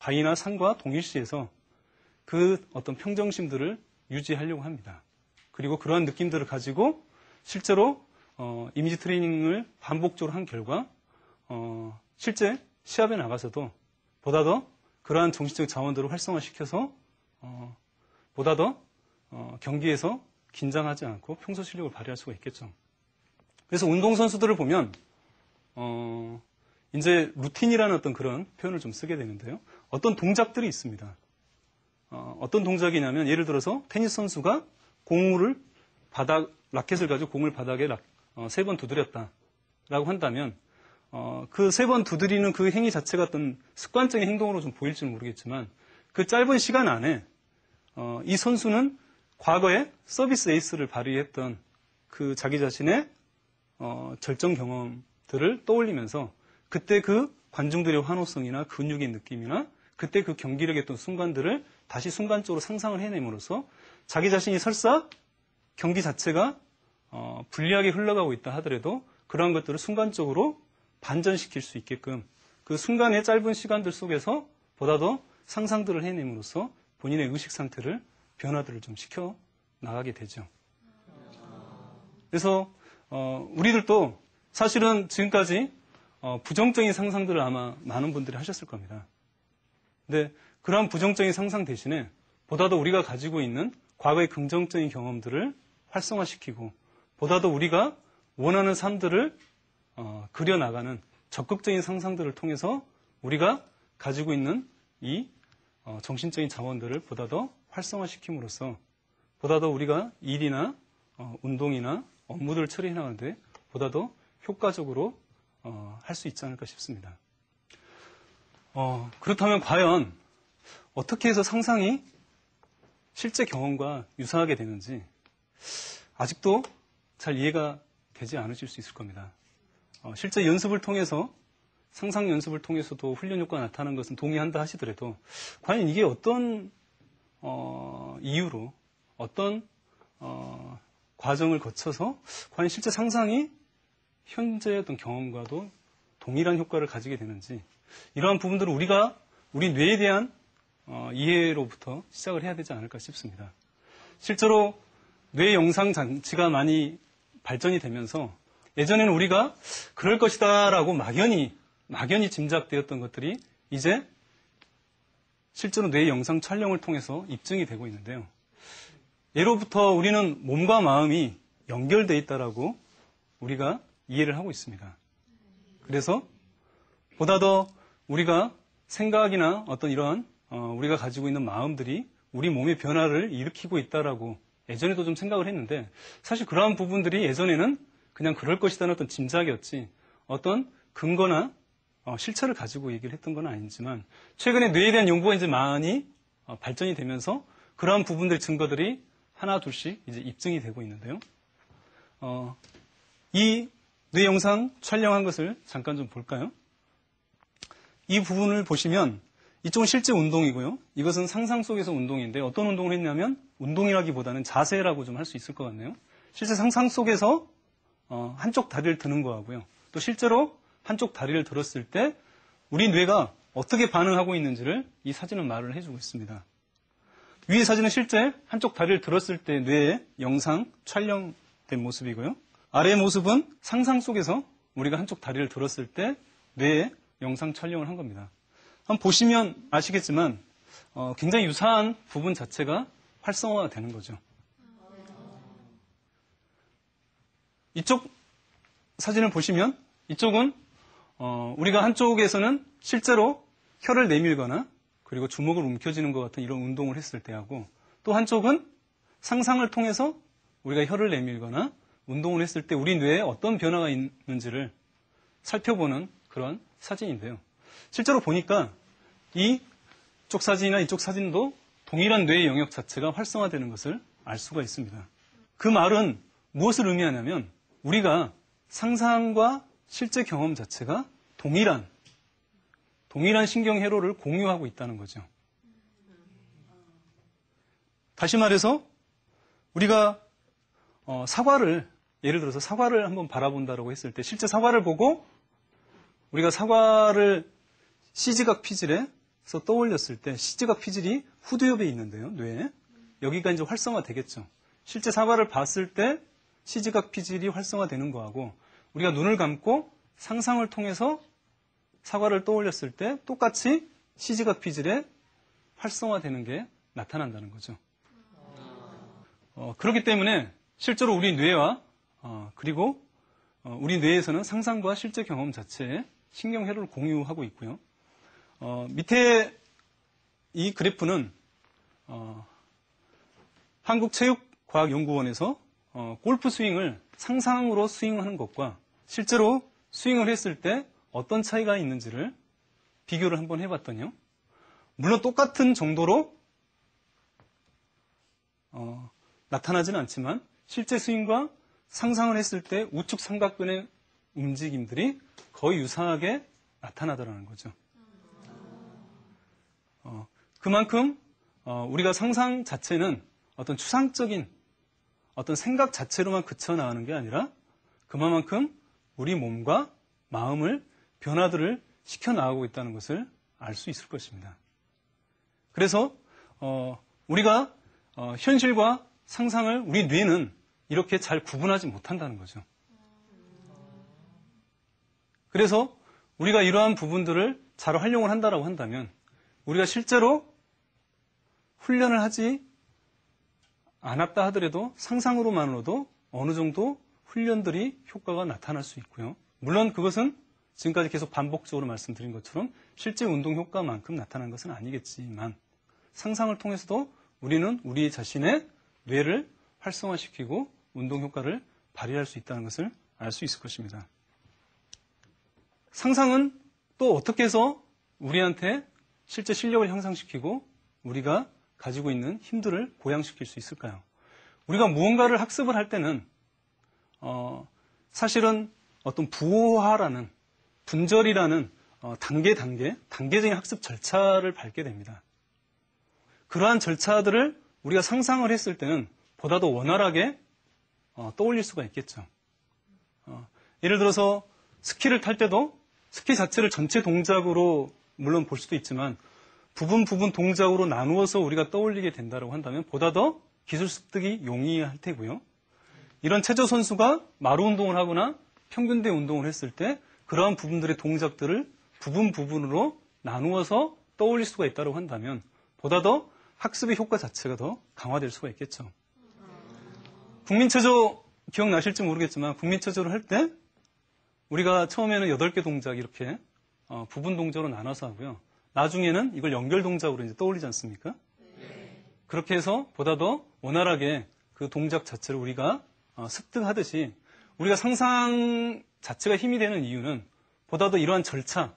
바위나 산과 동일시해서 그 어떤 평정심들을 유지하려고 합니다. 그리고 그러한 느낌들을 가지고 실제로 이미지 트레이닝을 반복적으로 한 결과 실제 시합에 나가서도 보다 더 그러한 정신적 자원들을 활성화시켜서 보다 더 경기에서 긴장하지 않고 평소 실력을 발휘할 수가 있겠죠. 그래서 운동선수들을 보면 이제 루틴이라는 어떤 그런 표현을 좀 쓰게 되는데요. 어떤 동작들이 있습니다. 어떤 동작이냐면 예를 들어서 테니스 선수가 라켓을 가지고 공을 바닥에 3번 두드렸다라고 한다면 그 3번 두드리는 그 행위 자체가 어떤 습관적인 행동으로 좀 보일지는 모르겠지만 그 짧은 시간 안에 이 선수는 과거에 서비스 에이스를 발휘했던 그 자기 자신의 절정 경험들을 떠올리면서 그때 그 관중들의 환호성이나 근육의 느낌이나 그때 그 경기력의 어떤 순간들을 다시 순간적으로 상상을 해냄으로써 자기 자신이 설사 경기 자체가 불리하게 흘러가고 있다 하더라도 그러한 것들을 순간적으로 반전시킬 수 있게끔 그 순간의 짧은 시간들 속에서 보다 더 상상들을 해냄으로써 본인의 의식 상태를 변화들을 좀 시켜 나가게 되죠. 그래서 우리들도 사실은 지금까지 부정적인 상상들을 아마 많은 분들이 하셨을 겁니다. 근데 그러한 부정적인 상상 대신에 보다 더 우리가 가지고 있는 과거의 긍정적인 경험들을 활성화시키고 보다 더 우리가 원하는 삶들을 그려나가는 적극적인 상상들을 통해서 우리가 가지고 있는 이 정신적인 자원들을 보다 더 활성화시킴으로써 보다 더 우리가 일이나 운동이나 업무들을 처리해 나가는데 보다 더 효과적으로 할 수 있지 않을까 싶습니다. 그렇다면 과연 어떻게 해서 상상이 실제 경험과 유사하게 되는지 아직도 잘 이해가 되지 않으실 수 있을 겁니다. 실제 연습을 통해서 상상 연습을 통해서도 훈련 효과가 나타나는 것은 동의한다 하시더라도 과연 이게 어떤 이유로 어떤 과정을 거쳐서 과연 실제 상상이 현재의 어떤 경험과도 동일한 효과를 가지게 되는지 이러한 부분들을 우리 뇌에 대한 이해로부터 시작을 해야 되지 않을까 싶습니다. 실제로 뇌 영상 장치가 많이 발전이 되면서 예전에는 우리가 그럴 것이다 라고 막연히 짐작되었던 것들이 이제 실제로 뇌 영상 촬영을 통해서 입증이 되고 있는데요. 예로부터 우리는 몸과 마음이 연결되어 있다라고 우리가 이해를 하고 있습니다. 그래서 보다 더 우리가 생각이나 어떤 이러한 우리가 가지고 있는 마음들이 우리 몸의 변화를 일으키고 있다라고 예전에도 좀 생각을 했는데 사실 그러한 부분들이 예전에는 그냥 그럴 것이라는 어떤 짐작이었지 어떤 근거나 실체를 가지고 얘기를 했던 건 아니지만 최근에 뇌에 대한 연구가 이제 많이 발전이 되면서 그러한 부분들의 증거들이 하나 둘씩 이제 입증이 되고 있는데요. 이 뇌 영상 촬영한 것을 잠깐 좀 볼까요? 이 부분을 보시면 이쪽은 실제 운동이고요. 이것은 상상 속에서 운동인데 어떤 운동을 했냐면 운동이라기보다는 자세라고 좀 할 수 있을 것 같네요. 실제 상상 속에서 한쪽 다리를 드는 거하고요. 또 실제로 한쪽 다리를 들었을 때 우리 뇌가 어떻게 반응하고 있는지를 이 사진은 말을 해주고 있습니다. 위의 사진은 실제 한쪽 다리를 들었을 때 뇌의 영상 촬영된 모습이고요. 아래의 모습은 상상 속에서 우리가 한쪽 다리를 들었을 때 뇌의 영상 촬영을 한 겁니다. 한번 보시면 아시겠지만 굉장히 유사한 부분 자체가 활성화가 되는 거죠. 이쪽 사진을 보시면 이쪽은 우리가 한쪽에서는 실제로 혀를 내밀거나 그리고 주먹을 움켜쥐는 것 같은 이런 운동을 했을 때하고 또 한쪽은 상상을 통해서 우리가 혀를 내밀거나 운동을 했을 때 우리 뇌에 어떤 변화가 있는지를 살펴보는 그런 사진인데요. 실제로 보니까 이쪽 사진이나 이쪽 사진도 동일한 뇌의 영역 자체가 활성화되는 것을 알 수가 있습니다. 그 말은 무엇을 의미하냐면 우리가 상상과 실제 경험 자체가 동일한 신경회로를 공유하고 있다는 거죠. 다시 말해서 우리가 예를 들어서 사과를 한번 바라본다고 했을 때 실제 사과를 보고 우리가 사과를 CG각 피질에 떠올렸을 때 시지각 피질이 후두엽에 있는데요, 뇌에. 여기가 이제 활성화되겠죠. 실제 사과를 봤을 때 시지각 피질이 활성화되는 거하고 우리가 눈을 감고 상상을 통해서 사과를 떠올렸을 때 똑같이 시지각 피질에 활성화되는 게 나타난다는 거죠. 그렇기 때문에 실제로 우리 뇌와 그리고 우리 뇌에서는 상상과 실제 경험 자체에 신경회로를 공유하고 있고요. 밑에 이 그래프는 한국체육과학연구원에서 골프 스윙을 상상으로 스윙하는 것과 실제로 스윙을 했을 때 어떤 차이가 있는지를 비교를 한번 해봤더니요. 물론 똑같은 정도로 나타나지는 않지만 실제 스윙과 상상을 했을 때 우측 삼각근의 움직임들이 거의 유사하게 나타나더라는 거죠. 그만큼 우리가 상상 자체는 어떤 추상적인 어떤 생각 자체로만 그쳐 나가는 게 아니라 그만큼 우리 몸과 마음을 변화들을 시켜 나가고 있다는 것을 알 수 있을 것입니다. 그래서 우리가 현실과 상상을 우리 뇌는 이렇게 잘 구분하지 못한다는 거죠. 그래서 우리가 이러한 부분들을 잘 활용을 한다라고 한다면 우리가 실제로 훈련을 하지 않았다 하더라도 상상으로만으로도 어느 정도 훈련들이 효과가 나타날 수 있고요. 물론 그것은 지금까지 계속 반복적으로 말씀드린 것처럼 실제 운동 효과만큼 나타난 것은 아니겠지만 상상을 통해서도 우리는 우리 자신의 뇌를 활성화시키고 운동 효과를 발휘할 수 있다는 것을 알 수 있을 것입니다. 상상은 또 어떻게 해서 우리한테 실제 실력을 향상시키고 우리가 가지고 있는 힘들을 고양시킬 수 있을까요? 우리가 무언가를 학습을 할 때는 사실은 어떤 부호화라는 분절이라는 단계적인 학습 절차를 밟게 됩니다. 그러한 절차들을 우리가 상상을 했을 때는 보다 더 원활하게 떠올릴 수가 있겠죠. 예를 들어서 스키를 탈 때도 스키 자체를 전체 동작으로 물론 볼 수도 있지만 부분 동작으로 나누어서 우리가 떠올리게 된다고 한다면 보다 더 기술 습득이 용이할 테고요. 이런 체조 선수가 마루 운동을 하거나 평균대 운동을 했을 때 그러한 부분들의 동작들을 부분으로 나누어서 떠올릴 수가 있다고 한다면 보다 더 학습의 효과 자체가 더 강화될 수가 있겠죠. 국민체조 기억나실지 모르겠지만 국민체조를 할 때 우리가 처음에는 8개 동작 이렇게 부분 동작으로 나눠서 하고요. 나중에는 이걸 연결 동작으로 이제 떠올리지 않습니까? 네. 그렇게 해서 보다 더 원활하게 그 동작 자체를 우리가 습득하듯이 우리가 상상 자체가 힘이 되는 이유는 보다 더 이러한 절차,